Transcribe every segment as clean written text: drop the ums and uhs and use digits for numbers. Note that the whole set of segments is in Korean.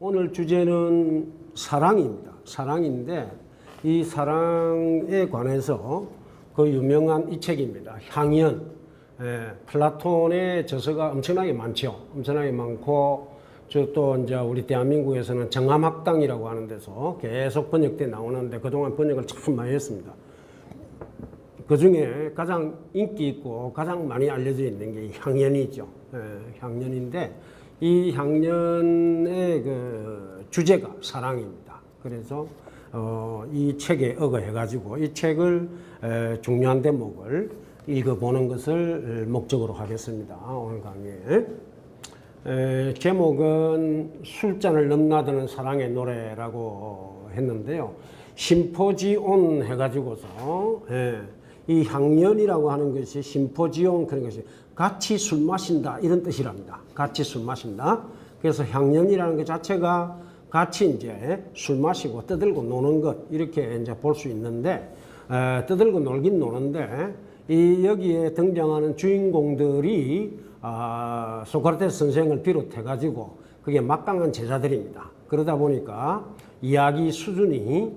오늘 주제는 사랑입니다. 사랑인데 이 사랑에 관해서 그 유명한 이 책입니다. 향연. 플라톤의 저서가 엄청나게 많죠. 엄청나게 많고 또 이제 우리 대한민국에서는 정암학당이라고 하는 데서 계속 번역돼 나오는데 그동안 번역을 참 많이 했습니다. 그 중에 가장 인기 있고 가장 많이 알려져 있는 게 향연이죠. 향연인데 이 향연의 그 주제가 사랑입니다. 그래서 이 책에 의거해가지고 이 책을 중요한 대목을 읽어보는 것을 목적으로 하겠습니다. 오늘 강의에. 제목은 술잔을 넘나드는 사랑의 노래라고 했는데요. 심포지온 해가지고서 이 향연이라고 하는 것이 심포지온 그런 것이 같이 술 마신다 이런 뜻이랍니다. 같이 술 마신다. 그래서 향연이라는 것 자체가 같이 이제 술 마시고 떠들고 노는 것 이렇게 이제 볼 수 있는데 떠들고 놀긴 노는데 이 여기에 등장하는 주인공들이 소크라테스 선생을 비롯해 가지고 그게 막강한 제자들입니다. 그러다 보니까 이야기 수준이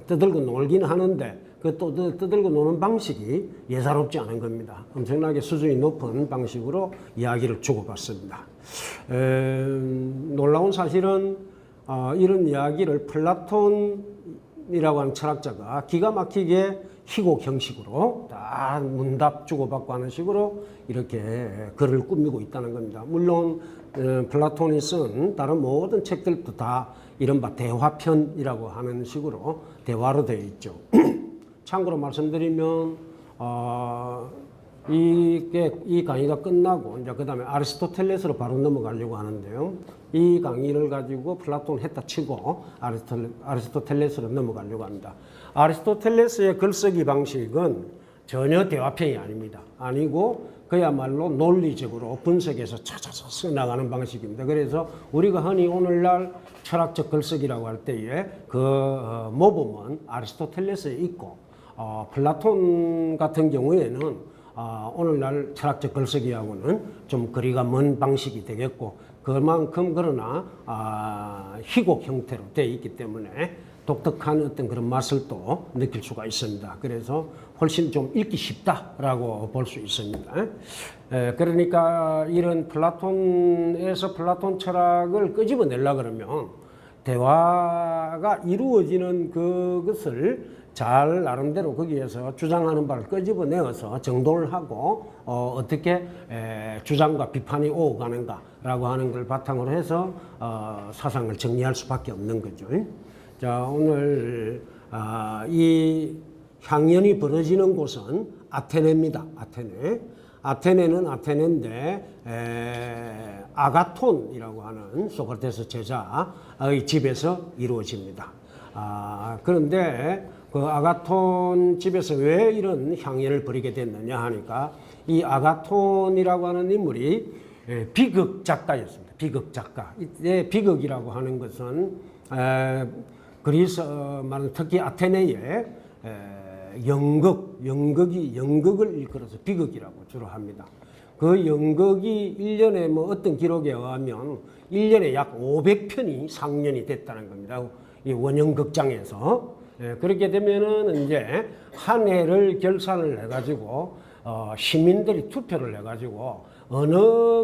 떠들고 놀긴 하는데 그 또 떠들고 노는 방식이 예사롭지 않은 겁니다. 엄청나게 수준이 높은 방식으로 이야기를 주고받습니다. 놀라운 사실은 이런 이야기를 플라톤이라고 하는 철학자가 기가 막히게 희곡 형식으로 다 문답 주고받고 하는 식으로 이렇게 글을 꾸미고 있다는 겁니다. 물론 플라톤이 쓴 다른 모든 책들도 다 이른바 대화편이라고 하는 식으로 대화로 되어 있죠. 참고로 말씀드리면 이 강의가 끝나고 이제 그다음에 아리스토텔레스로 바로 넘어가려고 하는데요. 이 강의를 가지고 플라톤 했다 치고 아리스토텔레스로 넘어가려고 합니다. 아리스토텔레스의 글쓰기 방식은 전혀 대화편이 아닙니다. 아니고 그야말로 논리적으로 분석해서 찾아서 써나가는 방식입니다. 그래서 우리가 흔히 오늘날 철학적 글쓰기라고 할 때에 그 모범은 아리스토텔레스에 있고 플라톤 같은 경우에는 오늘날 철학적 글쓰기하고는 좀 거리가 먼 방식이 되겠고 그만큼 그러나 희곡 형태로 되어 있기 때문에 독특한 어떤 그런 맛을 또 느낄 수가 있습니다. 그래서 훨씬 좀 읽기 쉽다라고 볼 수 있습니다. 그러니까 이런 플라톤에서 플라톤 철학을 끄집어내려 그러면 대화가 이루어지는 그것을 잘 나름대로 거기에서 주장하는 바를 끄집어내어서 정돈을 하고 어떻게 주장과 비판이 오가는가라고 하는 걸 바탕으로 해서 사상을 정리할 수밖에 없는 거죠. 자, 오늘 이 향연이 벌어지는 곳은 아테네입니다. 아테네. 아테네는 아테네인데 아가톤이라고 하는 소크라테스 제자의 집에서 이루어집니다. 그런데 그 아가톤 집에서 왜 이런 향연을 벌이게 됐느냐 하니까 이 아가톤이라고 하는 인물이 비극 작가였습니다. 비극 작가. 이때 비극이라고 하는 것은 그리스 말하는 특히 아테네의 연극을 일컬어서 비극이라고 주로 합니다. 그 연극이 1년에 뭐 어떤 기록에 의하면 1년에 약 500편이 상연이 됐다는 겁니다. 이 원형극장에서. 그렇게 되면은 이제 한 해를 결산을 해가지고 시민들이 투표를 해가지고 어느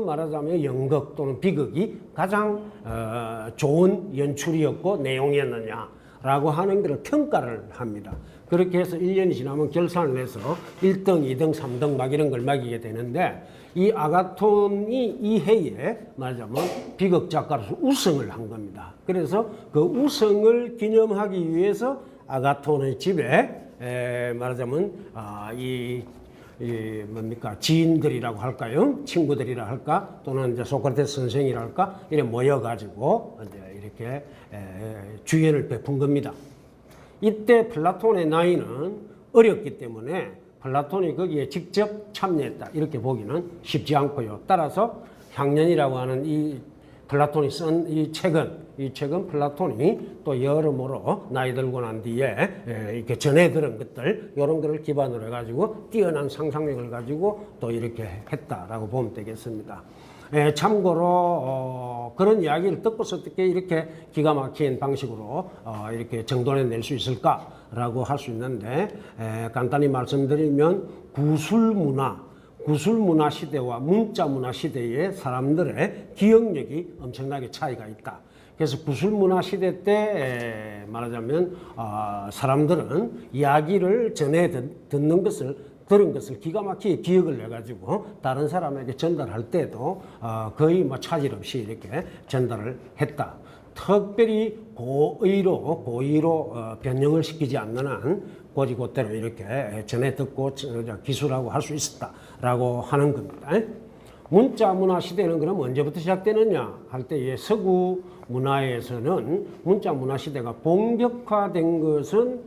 말하자면 연극 또는 비극이 가장 좋은 연출이었고 내용이었느냐라고 하는 것을 평가를 합니다. 그렇게 해서 1년이 지나면 결산을 해서 1등, 2등, 3등 막 이런 걸 매기게 되는데 이 아가톤이 이 해에 말하자면 비극 작가로서 우승을 한 겁니다. 그래서 그 우승을 기념하기 위해서 아가톤의 집에 말하자면 뭡니까 지인들이라고 할까요? 친구들이라 할까? 또는 이제 소크라테스 선생이라 할까? 이렇게 모여가지고 이제 이렇게 주연을 베푼 겁니다. 이때 플라톤의 나이는 어렸기 때문에 플라톤이 거기에 직접 참여했다 이렇게 보기는 쉽지 않고요. 따라서 향연이라고 하는 이 플라톤이 쓴 이 책은 플라톤이 또 여러모로 나이 들고 난 뒤에 이렇게 전해 들은 것들 이런 거를 기반으로 해가지고 뛰어난 상상력을 가지고 또 이렇게 했다라고 보면 되겠습니다. 참고로 그런 이야기를 듣고서 어떻게 이렇게 기가 막힌 방식으로 이렇게 정돈해낼 수 있을까라고 할 수 있는데 간단히 말씀드리면 구술문화 시대와 문자문화 시대의 사람들의 기억력이 엄청나게 차이가 있다. 그래서 구술문화 시대 때 말하자면 사람들은 이야기를 들은 것을 기가 막히게 기억을 해가지고 다른 사람에게 전달할 때도 거의 뭐 차질 없이 이렇게 전달을 했다. 특별히 고의로 변형을 시키지 않는 한 고지고대로 이렇게 전해 듣고 기술하고 할 수 있었다라고 하는 겁니다. 문자 문화 시대는 그럼 언제부터 시작되느냐 할 때에 서구 문화에서는 문자 문화 시대가 본격화된 것은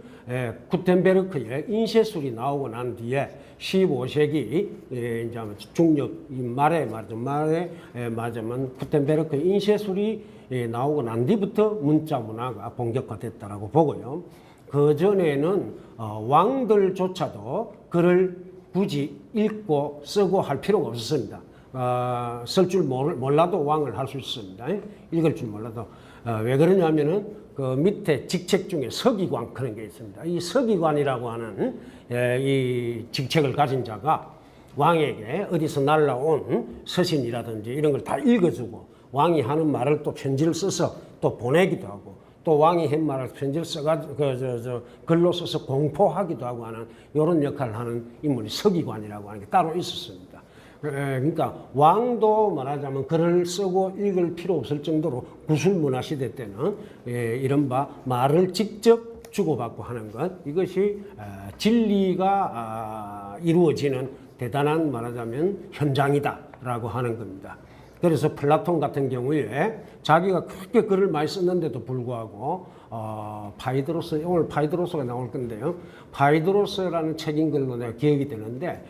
구텐베르크의 인쇄술이 나오고 난 뒤에 15세기 이제 중엽 말에 말하자면 구텐베르크의 인쇄술이 나오고 난 뒤부터 문자 문화가 본격화됐다라고 보고요. 그 전에는 왕들조차도 글을 굳이 읽고 쓰고 할 필요가 없었습니다. 쓸 줄 몰라도 왕을 할 수 있습니다. 읽을 줄 몰라도. 왜 그러냐면은 그 밑에 직책 중에 서기관 그런 게 있습니다. 이 서기관이라고 하는 이 직책을 가진 자가 왕에게 어디서 날라온 서신이라든지 이런 걸 다 읽어주고 왕이 하는 말을 또 편지를 써서 또 보내기도 하고 또 왕이 한 말을 편지를 써가지고 글로 써서 공포하기도 하고 하는 이런 역할을 하는 인물이 서기관이라고 하는 게 따로 있었습니다. 그러니까 왕도 말하자면 글을 쓰고 읽을 필요 없을 정도로 구술문화 시대 때는 이른바 말을 직접 주고받고 하는 것 이것이 진리가 이루어지는 대단한 말하자면 현장이다라고 하는 겁니다. 그래서 플라톤 같은 경우에 자기가 그렇게 글을 많이 썼는데도 불구하고 파이드로스 오늘 파이드로스가 나올 건데요. 파이드로스라는 책인 걸로 내가 기억이 되는데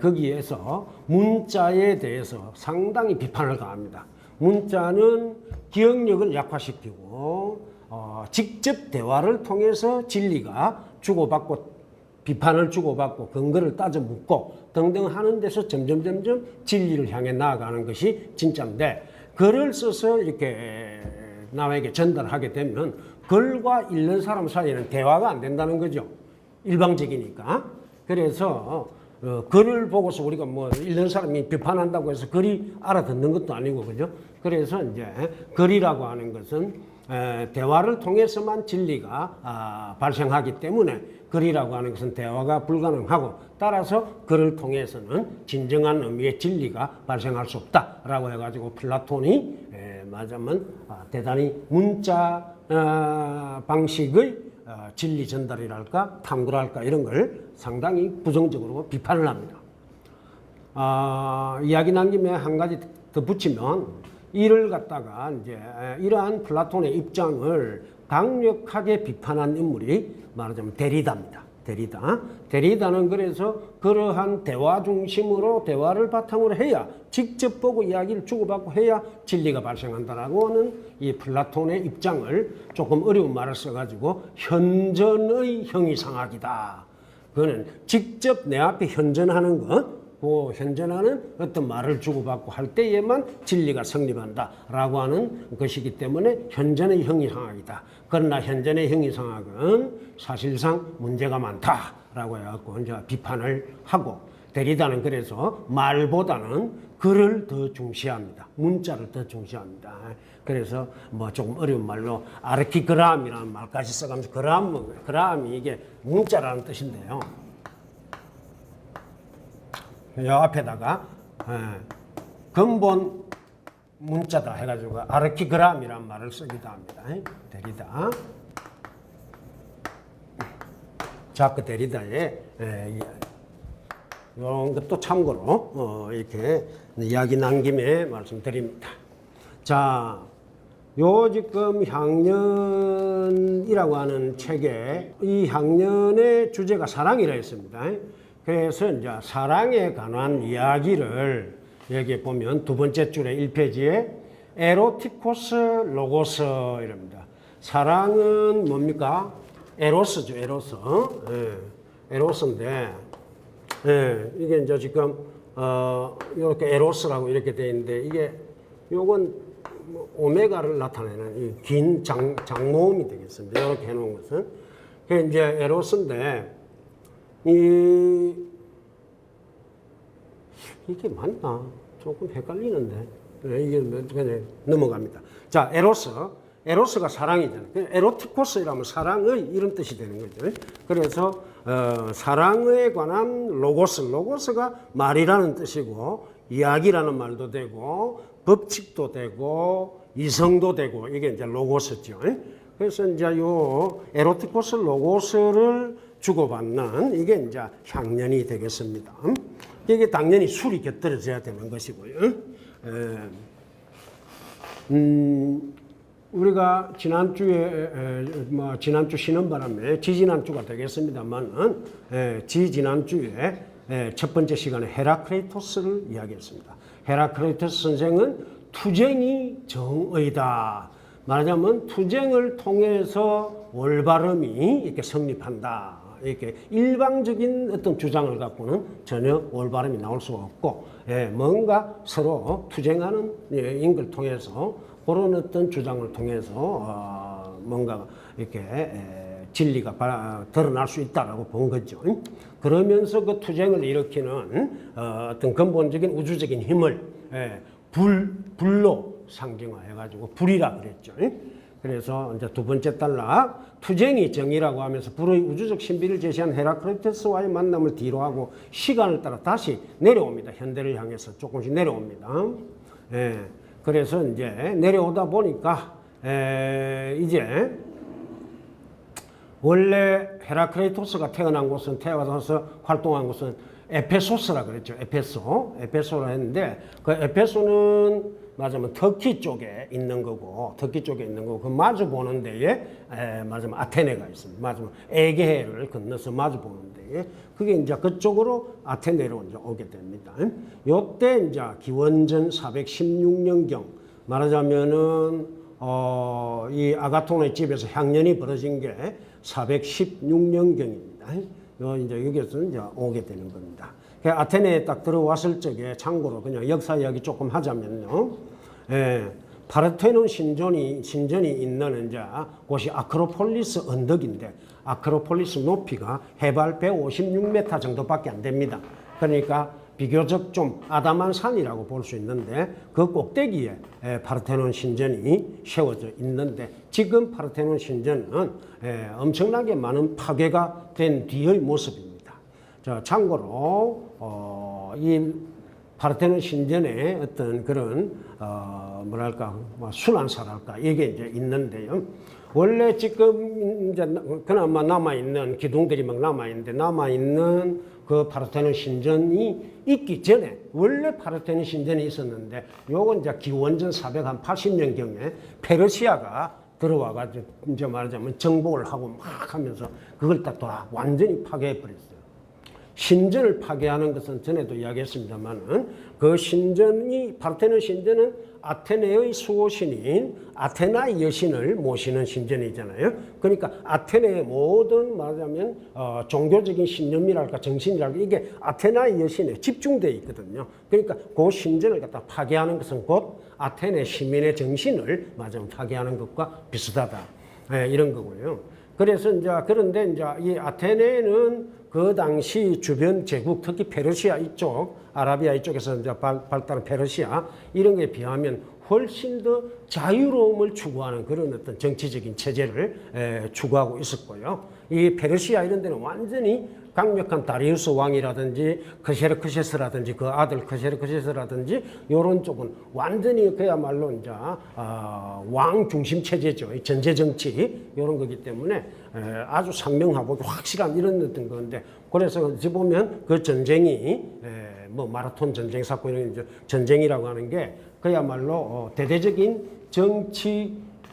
거기에서 문자에 대해서 상당히 비판을 가합니다. 문자는 기억력을 약화시키고 직접 대화를 통해서 진리가 주고받고 비판을 주고받고 근거를 따져 묻고 등등 하는 데서 점점 진리를 향해 나아가는 것이 진짜인데 글을 써서 이렇게 남에게 전달하게 되면 글과 읽는 사람 사이에는 대화가 안 된다는 거죠. 일방적이니까. 그래서 글을 보고서 우리가 뭐 읽는 사람이 비판한다고 해서 글이 알아듣는 것도 아니고 그죠. 그래서 이제 글이라고 하는 것은 대화를 통해서만 진리가 발생하기 때문에 글이라고 하는 것은 대화가 불가능하고 따라서 글을 통해서는 진정한 의미의 진리가 발생할 수 없다라고 해가지고 플라톤이 말하자면 대단히 문자 방식의 진리 전달이랄까 탐구랄까 이런 걸 상당히 부정적으로 비판을 합니다. 이야기 난 김에 한 가지 더 붙이면 이를 갖다가 이제 이러한 플라톤의 입장을 강력하게 비판한 인물이 말하자면 데리다입니다. 데리다는 그래서 그러한 대화 중심으로 대화를 바탕으로 해야 직접 보고 이야기를 주고받고 해야 진리가 발생한다라고 하는 이 플라톤의 입장을 조금 어려운 말을 써가지고 현전의 형이상학이다. 그거는 직접 내 앞에 현전하는 것 그 현존하는 어떤 말을 주고받고 할 때에만 진리가 성립한다라고 하는 것이기 때문에 현존의 형이상학이다. 그러나 현존의 형이상학은 사실상 문제가 많다라고 해갖고 이제 비판을 하고 데리다는 그래서 말보다는 글을 더 중시합니다. 문자를 더 중시합니다. 그래서 뭐 조금 어려운 말로 아르키그람이라는 말까지 써가면서 그람이 이게 문자라는 뜻인데요. 이 앞에다가 근본 문자다 해가지고 아르키그람이라는 말을 쓰기도 합니다. 데리다. 자크 데리다의 이런 것도 참고로 이렇게 이야기 난 김에 말씀드립니다. 자, 요 지금 향년이라고 하는 책에 이 향년의 주제가 사랑이라 했습니다. 그래서 이제 사랑에 관한 이야기를 여기 보면 두 번째 줄에 1페이지에 에로티코스 로고스 이랍니다. 사랑은 뭡니까? 에로스죠, 에로스. 에로스인데, 이게 이제 지금 이렇게 에로스라고 이렇게 되어 있는데 이게 요건 오메가를 나타내는 이 긴 장모음이 되겠습니다. 이렇게 해놓은 것은. 그게 이제 에로스인데 이게 맞나? 조금 헷갈리는데. 이게 그냥 넘어갑니다. 자, 에로스가 사랑이잖아요. 에로티코스라면 사랑의 이런 뜻이 되는 거죠. 그래서 사랑에 관한 로고스가 말이라는 뜻이고 이야기라는 말도 되고 법칙도 되고 이성도 되고 이게 이제 로고스죠. 그래서 이제 요 에로티코스 로고스를 주고받는 이게 이제 향년이 되겠습니다. 이게 당연히 술이 곁들여져야 되는 것이고요. 우리가 지난주에 지난주 쉬는 바람에 지지난주가 되겠습니다만 지지난주에 첫 번째 시간에 헤라크레이토스를 이야기했습니다. 헤라크레이토스 선생은 투쟁이 정의다. 말하자면 투쟁을 통해서 올바름이 이렇게 성립한다. 이렇게 일방적인 어떤 주장을 갖고는 전혀 올바름이 나올 수가 없고, 뭔가 서로 투쟁하는 인걸 통해서 그런 어떤 주장을 통해서 뭔가 이렇게 진리가 드러날 수 있다라고 본 거죠. 그러면서 그 투쟁을 일으키는 어떤 근본적인 우주적인 힘을 불로 상징화해가지고 불이라 그랬죠. 그래서 이제 두 번째 단락 투쟁이 정의라고 하면서 불의 우주적 신비를 제시한 헤라크레이토스와의 만남을 뒤로 하고 시간을 따라 다시 내려옵니다. 현대를 향해서 조금씩 내려옵니다. 그래서 이제 내려오다 보니까 이제 원래 헤라크레이토스가 태어나서 활동한 곳은 에페소스라 그랬죠. 에페소라 했는데 그 에페소는 맞으면 터키 쪽에 있는 거고 그 마주 보는 데에 맞으면 아테네가 있습니다. 맞으면 에게해를 건너서 마주 보는 데에 그게 이제 그쪽으로 아테네로 이제 오게 됩니다. 요때 이제 기원전 416년경 말하자면은 이 아가톤의 집에서 향년이 벌어진 게 416년경입니다. 이제 여기서 이제 오게 되는 겁니다. 아테네에 딱 들어왔을 적에 참고로 그냥 역사 이야기 조금 하자면요. 파르테논 신전이 있는 이제 곳이 아크로폴리스 언덕인데 아크로폴리스 높이가 해발 156m 정도밖에 안 됩니다. 그러니까 비교적 좀 아담한 산이라고 볼 수 있는데 그 꼭대기에 파르테논 신전이 세워져 있는데 지금 파르테논 신전은 엄청나게 많은 파괴가 된 뒤의 모습입니다. 자, 참고로 이 파르테논 신전에 어떤 그런 뭐랄까 순환사랄까 이게 이제 있는데요. 원래 지금 이제 그나마 남아 있는 기둥들이 막 남아 있는 그 파르테논 신전이 있기 전에 원래 파르테논 신전이 있었는데 요건 이제 기원전 480년경에 페르시아가 들어와가지고 이제 말하자면 정복을 하고 막 하면서 그걸 딱 완전히 파괴해 버렸어요. 신전을 파괴하는 것은 전에도 이야기했습니다만은 그 신전이 파르테논 신전은 아테네의 수호신인 아테나의 여신을 모시는 신전이잖아요. 그러니까 아테네의 모든 말하자면 종교적인 신념이랄까 정신이랄까 이게 아테나의 여신에 집중되어 있거든요. 그러니까 그 신전을 갖다 파괴하는 것은 곧 아테네 시민의 정신을 말하자면 파괴하는 것과 비슷하다. 이런 거고요. 그래서 이제 그런데 이제 이 아테네는 그 당시 주변 제국, 특히 페르시아 이쪽, 아라비아 이쪽에서 이제 발달한 페르시아 이런 게 비하면 훨씬 더 자유로움을 추구하는 그런 어떤 정치적인 체제를 추구하고 있었고요. 이 페르시아 이런 데는 완전히 강력한 다리우스 왕이라든지 크세르크세스라든지 그 아들 크세르크세스라든지 이런 쪽은 완전히 그야말로 이제 왕 중심 체제죠. 전제 정치 이런 거기 때문에 아주 상명하고 확실한 이런 어떤 건데 그래서 어찌 보면 그 전쟁이 뭐 마라톤 전쟁 사건 이런 전쟁이라고 하는 게 그야말로 대대적인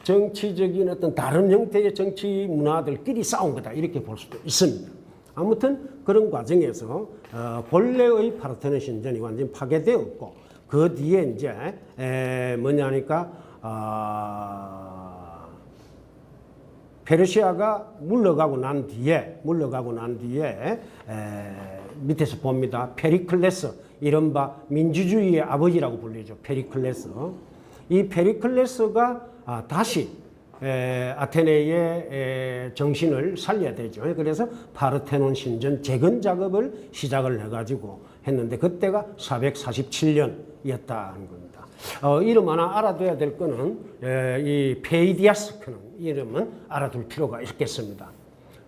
정치적인 어떤 다른 형태의 정치 문화들끼리 싸운 거다 이렇게 볼 수도 있습니다. 아무튼 그런 과정에서 본래의 파르테논 신전이 완전히 파괴되었고 그 뒤에 이제 뭐냐니까 페르시아가 물러가고 난 뒤에 밑에서 봅니다. 페리클레스, 이른바 민주주의의 아버지라고 불리죠. 페리클레스. 이 페리클레스가 다시 아테네의 정신을 살려야 되죠. 그래서 파르테논 신전 재건 작업을 시작을 해가지고 했는데 그때가 447년이었다는 겁니다. 이름 하나 알아둬야 될 거는 이 페이디아스크는 이름은 알아둘 필요가 있겠습니다.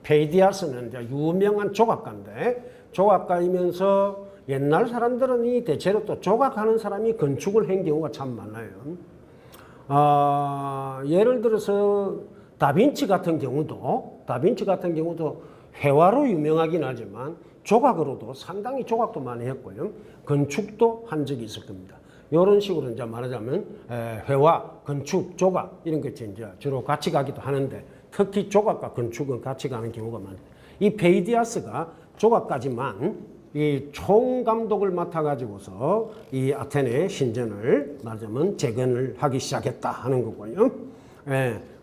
페이디아스는 이제 유명한 조각가인데 조각가이면서 옛날 사람들은 이 대체로 또 조각하는 사람이 건축을 한 경우가 참 많아요. 예를 들어서 다빈치 같은 경우도 회화로 유명하긴 하지만 조각으로도 상당히 조각도 많이 했고요. 건축도 한 적이 있을 겁니다. 이런 식으로 이제 말하자면 회화, 건축, 조각 이런 것이 이제 주로 같이 가기도 하는데 특히 조각과 건축은 같이 가는 경우가 많아요. 이 페이디아스가 조각까지만 이 총감독을 맡아가지고서 이 아테네 신전을 말하자면 재건을 하기 시작했다 하는 거고요.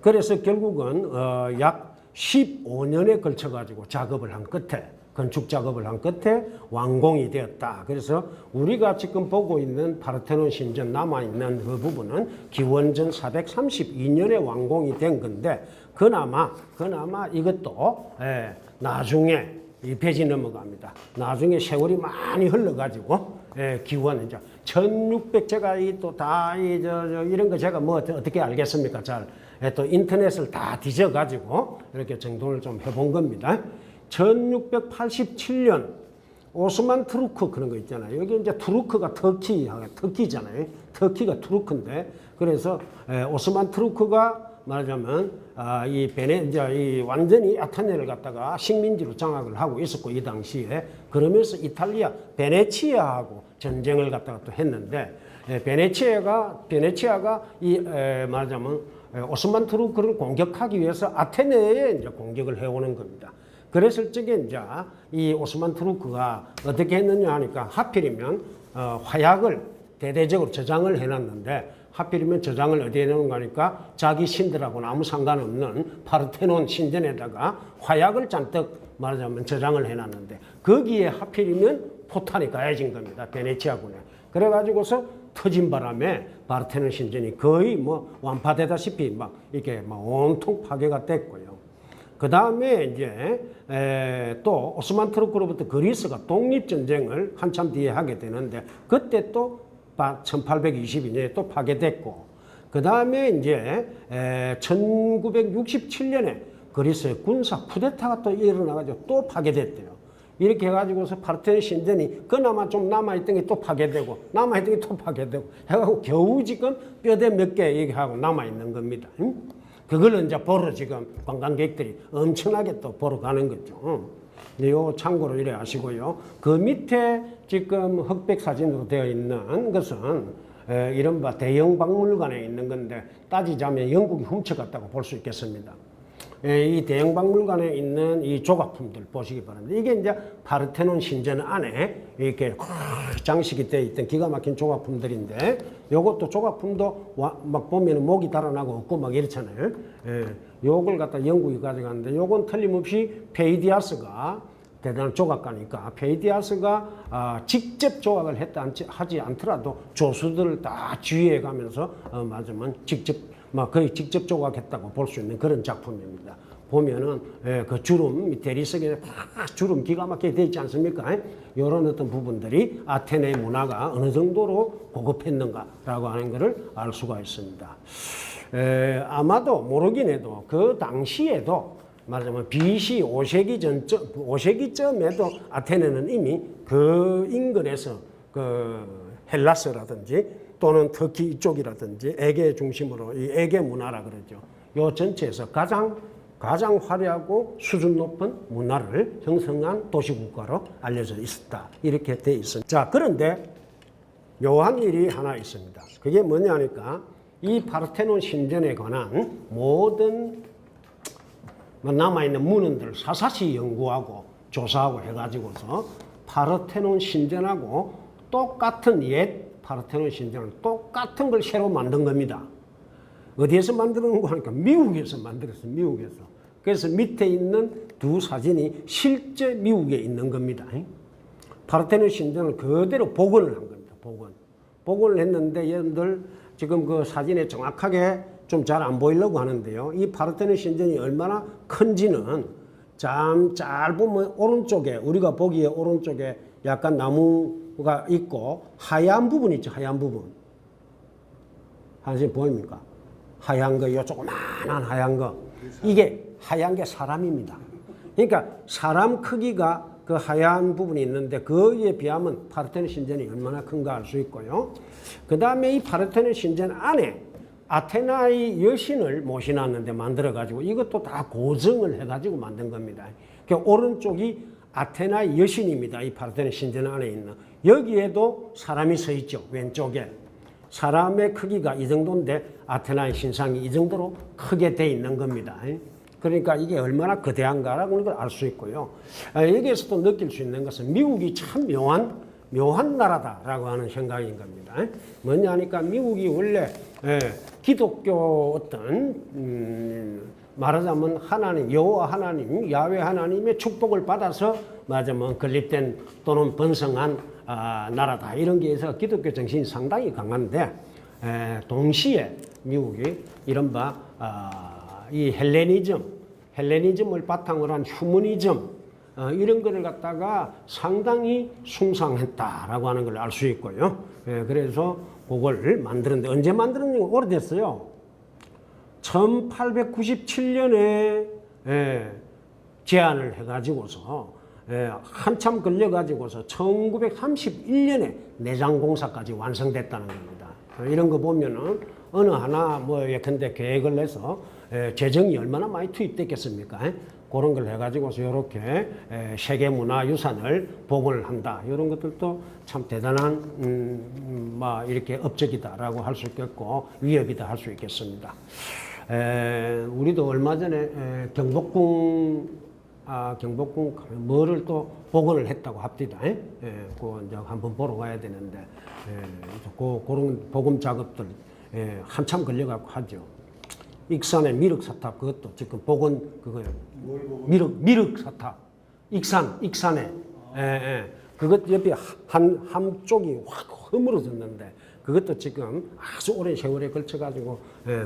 그래서 결국은 약 15년에 걸쳐가지고 작업을 한 끝에 건축 작업을 한 끝에 완공이 되었다. 그래서 우리가 지금 보고 있는 파르테논 신전 남아있는 그 부분은 기원전 432년에 완공이 된 건데 그나마 이것도 나중에 이 배지 넘어갑니다. 나중에 세월이 많이 흘러가지고 기원 이제 1600 제가 이런 거 제가 뭐 어떻게 알겠습니까? 잘 또 인터넷을 다 뒤져가지고 이렇게 정돈을 좀 해본 겁니다. 1687년 오스만 투르크 그런 거 있잖아요. 여기 이제 투르크가 터키잖아요. 터키가 투르크인데 그래서 오스만 투르크가 말하자면 이제 완전히 아테네를 갖다가 식민지로 장악을 하고 있었고 이 당시에 그러면서 이탈리아 베네치아하고 전쟁을 갖다가 또 했는데 베네치아가 말하자면 오스만 투르크를 공격하기 위해서 아테네에 이제 공격을 해오는 겁니다. 그랬을 적에 이제 이 오스만 투르크가 어떻게 했느냐 하니까 하필이면 화약을 대대적으로 저장을 해놨는데 하필이면 저장을 어디에 해놓은가 하니까 자기 신들하고는 아무 상관없는 파르테논 신전에다가 화약을 잔뜩 말하자면 저장을 해놨는데 거기에 하필이면 포탄이 가해진 겁니다. 베네치아군에. 그래가지고서 터진 바람에 파르테논 신전이 거의 뭐 완파되다시피 막 이렇게 막 온통 파괴가 됐고요. 그 다음에 이제 또 오스만 투르크로부터 그리스가 독립전쟁을 한참 뒤에 하게 되는데 그때 또 1822년에 또 파괴됐고 그 다음에 이제 1967년에 그리스의 군사 쿠데타가 또 일어나가지고 또 파괴됐대요. 이렇게 해가지고서 파르테논 신전이 그나마 좀 남아있던 게 또 파괴되고 남아있던 게 또 파괴되고 해가지고 겨우 지금 뼈대 몇 개 얘기하고 남아있는 겁니다. 그걸 이제 보러 지금 관광객들이 엄청나게 또 보러 가는 거죠. 요 참고로 이래 아시고요. 그 밑에 지금 흑백 사진으로 되어 있는 것은 이른바 대형 박물관에 있는 건데 따지자면 영국이 훔쳐갔다고 볼 수 있겠습니다. 이 대형 박물관에 있는 이 조각품들 보시기 바랍니다. 이게 이제 파르테논 신전 안에 이렇게 장식이 되어 있던 기가 막힌 조각품들인데 요것도 조각품도 막 보면 목이 달아나고 없고 막 이렇잖아요. 요걸 갖다 영국이 가져갔는데 요건 틀림없이 페이디아스가 대단한 조각가니까 페이디아스가 직접 조각을 하지 않더라도 조수들을 다 주의해 가면서 맞으면 거의 직접 조각했다고 볼 수 있는 그런 작품입니다. 보면은 그 주름, 대리석에 주름 기가 막히게 되어 있지 않습니까? 이런 어떤 부분들이 아테네 문화가 어느 정도로 고급했는가라고 하는 것을 알 수가 있습니다. 아마도 모르긴 해도 그 당시에도 말하자면 BC 5세기쯤에도 아테네는 이미 그 인근에서 그 헬라스라든지 또는 터키 이쪽이라든지 에게 중심으로 이 에게 문화라 그러죠. 요 전체에서 가장 화려하고 수준 높은 문화를 형성한 도시국가로 알려져 있었다. 이렇게 돼 있습니다. 자, 그런데 묘한 일이 하나 있습니다. 그게 뭐냐 하니까 이 파르테논 신전에 관한 모든 남아있는 문헌들을 사사시 연구하고 조사하고 해가지고서 파르테논 신전하고 똑같은 파르테논 신전은 똑같은 걸 새로 만든 겁니다. 어디에서 만드는 거 하니까 미국에서 만들었어요. 미국에서. 그래서 밑에 있는 두 사진이 실제 미국에 있는 겁니다. 파르테논 신전을 그대로 복원을 한 겁니다. 복원을 했는데 여러분들 지금 그 사진에 정확하게 좀 잘 안 보이려고 하는데요. 이 파르테논 신전이 얼마나 큰지는 잘 보면 오른쪽에, 우리가 보기에 오른쪽에 약간 나무가 있고 하얀 부분 있죠. 하얀 부분. 한번 보입니까? 하얀 거, 요 조그만한 하얀 거. 이게 하얀 게 사람입니다. 그러니까 사람 크기가 그 하얀 부분이 있는데 거기에 비하면 파르테논 신전이 얼마나 큰가 알 수 있고요. 그 다음에 이 파르테논 신전 안에 아테나의 여신을 모셔놨는데 만들어가지고 이것도 다 고증을 해가지고 만든 겁니다. 그러니까 오른쪽이 아테나의 여신입니다. 이 파르테논 신전 안에 있는. 여기에도 사람이 서 있죠. 왼쪽에. 사람의 크기가 이 정도인데 아테나의 신상이 이 정도로 크게 돼 있는 겁니다. 그러니까 이게 얼마나 거대한가라는 걸 알 수 있고요. 여기에서도 느낄 수 있는 것은 미국이 참 묘한 나라다라고 하는 생각인 겁니다. 뭐냐 하니까 미국이 원래 기독교 어떤 말하자면 하나님, 여호와 하나님, 야훼 하나님의 축복을 받아서 말하자면 건립된 또는 번성한 나라다. 이런 게 있어서 기독교 정신이 상당히 강한데 동시에 미국이 이른바 이 헬레니즘을 바탕으로 한 휴머니즘 이런 거를 갖다가 상당히 숭상했다라고 하는 걸 알 수 있고요. 그래서 그걸 만들었는데 언제 만들었는지 오래됐어요. 1897년에 제안을 해가지고서 한참 걸려가지고서 1931년에 내장공사까지 완성됐다는 겁니다. 이런 거 보면은 어느 하나 뭐 예컨대 계획을 내서 재정이 얼마나 많이 투입됐겠습니까? 그런 걸 해가지고서 이렇게 세계문화유산을 복원을 한다. 이런 것들도 참 대단한 이렇게 업적이다라고 할 수 있겠고 위협이다 할 수 있겠습니다. 우리도 얼마 전에 경복궁 뭐를 또 복원을 했다고 합디다. 그거 이제 한번 보러 가야 되는데 그런 복원 작업들 한참 걸려갖고 하죠. 익산의 미륵사탑 그것도 지금 복원 그거예요. 미륵사탑 익산에 그것 옆에 한쪽이 확 허물어졌는데 그것도 지금 아주 오랜 세월에 걸쳐가지고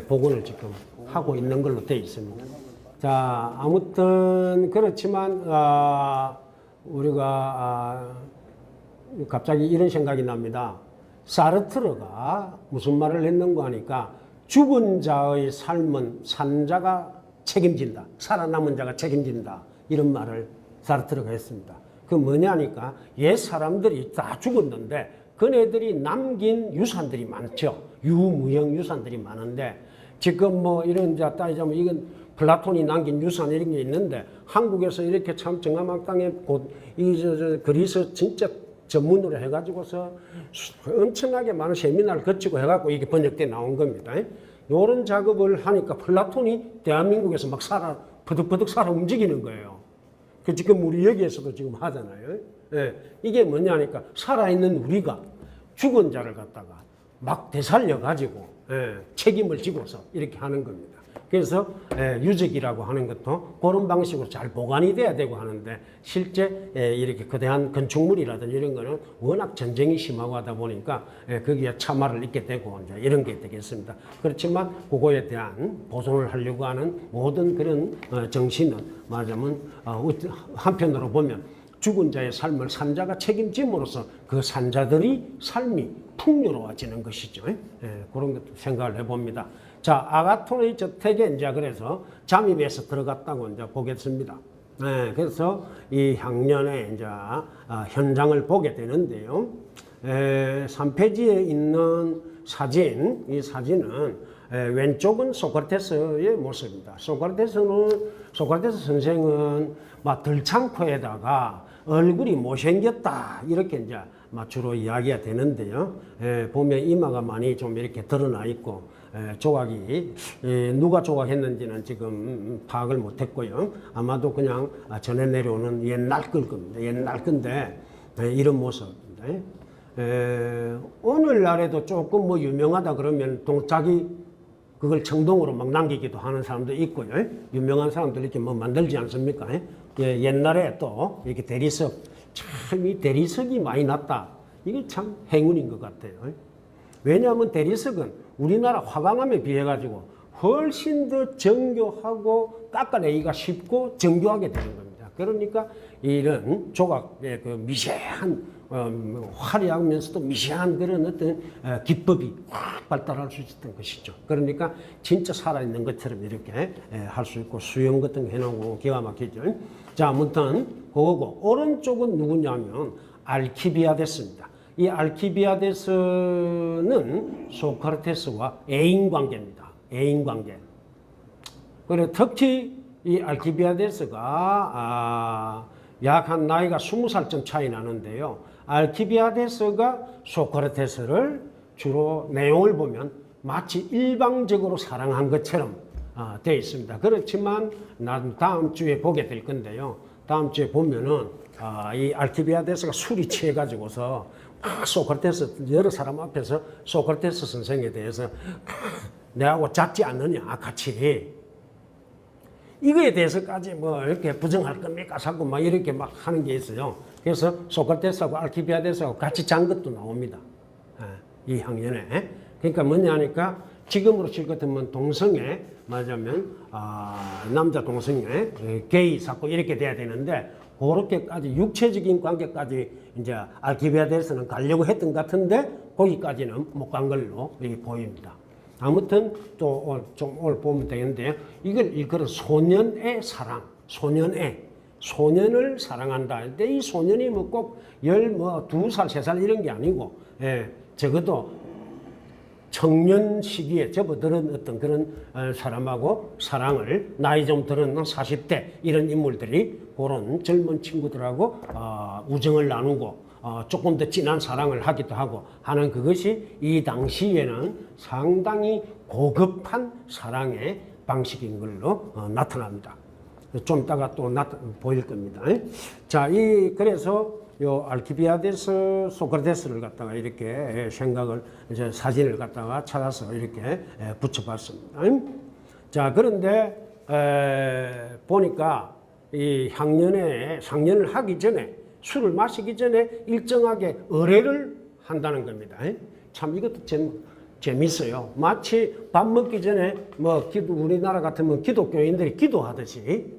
복원을 지금 하고 있는 걸로 되어 있습니다. 자, 아무튼 그렇지만 우리가 갑자기 이런 생각이 납니다. 사르트르가 무슨 말을 했는가 하니까 죽은 자의 삶은 산자가 책임진다. 살아남은 자가 책임진다. 이런 말을 사르트르가 했습니다. 그 뭐냐니까 옛 사람들이 다 죽었는데 그네들이 남긴 유산들이 많죠. 유무형 유산들이 많은데 지금 뭐 이런 자 따지자면 이건 플라톤이 남긴 유산 이런 게 있는데 한국에서 이렇게 참 정화막당에 곧 그리스 진짜 전문으로 해가지고서 엄청나게 많은 세미나를 거치고 해갖고 이게 번역돼 나온 겁니다. 이런 작업을 하니까 플라톤이 대한민국에서 막 버득버득 살아 움직이는 거예요. 그 지금 우리 여기에서도 지금 하잖아요. 이게 뭐냐니까 살아있는 우리가 죽은 자를 갖다가 막 되살려가지고 책임을 지고서 이렇게 하는 겁니다. 그래서 유적이라고 하는 것도 그런 방식으로 잘 보관이 돼야 되고 하는데 실제 이렇게 거대한 건축물이라든지 이런 거는 워낙 전쟁이 심하고 하다 보니까 거기에 참화를 입게 되고 이제 이런 게 되겠습니다. 그렇지만 그거에 대한 보존을 하려고 하는 모든 그런 정신은 말하자면 한편으로 보면 죽은 자의 삶을 산자가 책임짐으로써 그 산자들이 삶이 풍요로워지는 것이죠. 그런 것도 생각을 해봅니다. 자, 아가톤의 저택에 이제 그래서 잠입해서 들어갔다고 이제 보겠습니다. 그래서 이 향년에 이제 현장을 보게 되는데요. 3페이지에 있는 사진, 이 사진은 왼쪽은 소크라테스의 모습입니다. 소크라테스 선생은 막 들창코에다가 얼굴이 못생겼다 이렇게 이제 주로 이야기가 되는데요. 보면 이마가 많이 좀 이렇게 드러나 있고 조각이 누가 조각했는지는 지금 파악을 못했고요. 아마도 그냥 전해 내려오는 옛날 걸 겁니다. 옛날 건데 이런 모습입니다. 오늘날에도 조금 뭐 유명하다 그러면 자기 그걸 청동으로 막 남기기도 하는 사람도 있고요. 유명한 사람들 이렇게 뭐 만들지 않습니까? 예, 옛날에 또 이렇게 대리석, 참 이 대리석이 많이 났다. 이게 참 행운인 것 같아요. 왜냐하면 대리석은 우리나라 화강암에 비해 가지고 훨씬 더 정교하고 깎아내기가 쉽고 정교하게 되는 겁니다. 그러니까 이런 조각의 그 미세한 화려하면서도 미세한 그런 어떤 기법이 확 발달할 수 있었던 것이죠. 그러니까 진짜 살아있는 것처럼 이렇게 할 수 있고 수영 같은 거 해놓고 기가 막히죠. 자, 아무튼 그거고 오른쪽은 누구냐면 알키비아데스입니다. 이 알키비아데스는 소크라테스와 애인 관계입니다. 애인 관계. 그리고 특히 이 알키비아데스가 약 한 나이가 20살쯤 차이 나는데요. 알키비아데스가 소크라테스를 주로 내용을 보면 마치 일방적으로 사랑한 것처럼 되어 있습니다. 그렇지만 난 다음 주에 보게 될 건데요. 다음 주에 보면은 이 알키비아데스가 술이 취해가지고서 소크라테스 여러 사람 앞에서 소크라테스 선생에 대해서 내하고 잤지 않느냐 같이 이거에 대해서까지 뭐 이렇게 부정할 겁니까? 자꾸 막 이렇게 막 하는 게 있어요. 그래서 소크라테스하고 알키비아데스하고 같이 잔 것도 나옵니다. 이 학년에. 그러니까 뭐냐 하니까 지금으로 칠 것 같으면 동성애 맞으면 남자 동성애 게이 사고 이렇게 돼야 되는데 그렇게까지 육체적인 관계까지 이제 알키비아데스는 가려고 했던 것 같은데 거기까지는 못 간 걸로 보입니다. 아무튼 또 좀 오늘 보면 되겠는데요. 이걸 일컬어 소년의 사랑, 소년을 사랑한다 할 때 이 소년이 뭐 꼭 2살, 3살 이런 게 아니고, 적어도 청년 시기에 접어드는 어떤 그런 사람하고 사랑을 나이 좀 들은 40대 이런 인물들이 그런 젊은 친구들하고 우정을 나누고 조금 더 진한 사랑을 하기도 하고 하는 그것이 이 당시에는 상당히 고급한 사랑의 방식인 걸로 나타납니다. 좀 이따가 또 보일 겁니다. 자, 그래서 요 알키비아데스 소크라테스를 갖다가 이렇게 생각을 이제 사진을 갖다가 찾아서 이렇게 붙여봤습니다. 자, 그런데 보니까 이 상년을 하기 전에 술을 마시기 전에 일정하게 의례를 한다는 겁니다. 참 이것도 재밌어요. 마치 밥 먹기 전에 우리나라 같으면 기독교인들이 기도하듯이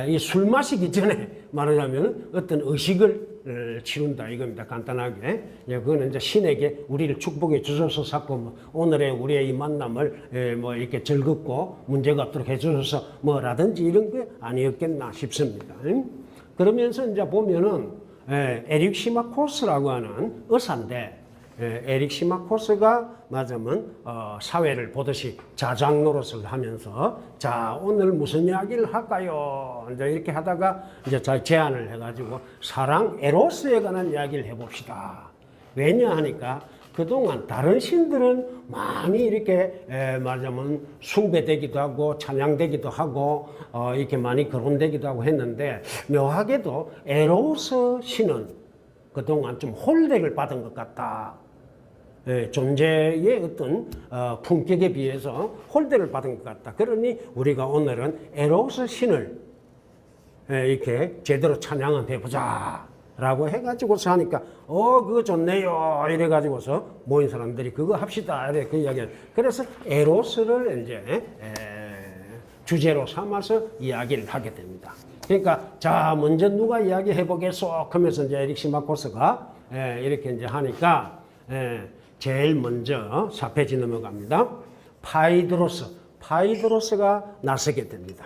이 술 마시기 전에 말하자면 어떤 의식을 치룬다 이겁니다. 간단하게. 그거는 이제 신에게 우리를 축복해 주셔서 자꾸 오늘의 우리의 이 만남을 이렇게 즐겁고 문제가 없도록 해 주셔서 뭐라든지 이런 게 아니었겠나 싶습니다. 그러면서 이제 보면은 에릭 시마코스라고 하는 의사인데 에릭 시마코스가 맞으면 사회를 보듯이 자작 노릇을 하면서 자 오늘 무슨 이야기를 할까요? 이제 이렇게 하다가 이제 제안을 해가지고 사랑 에로스에 관한 이야기를 해봅시다. 왜냐 하니까 그동안 다른 신들은 많이 이렇게 말하자면 숭배되기도 하고 찬양되기도 하고 이렇게 많이 거론되기도 하고 했는데 묘하게도 에로스 신은 그동안 좀 홀대를 받은 것 같다. 존재의 어떤 품격에 비해서 홀대를 받은 것 같다. 그러니 우리가 오늘은 에로스 신을 이렇게 제대로 찬양을 해보자 라고 해가지고서 하니까 그거 좋네요 이래가지고서 모인 사람들이 그거 합시다 이래 그 이야기를 그래서 에로스를 이제 주제로 삼아서 이야기를 하게 됩니다. 그러니까 자 먼저 누가 이야기 해보겠소 하면서 이제 에릭 시마코스가 이렇게 이제 하니까 제일 먼저 4페이지 넘어갑니다. 파이드로스가 나서게 됩니다.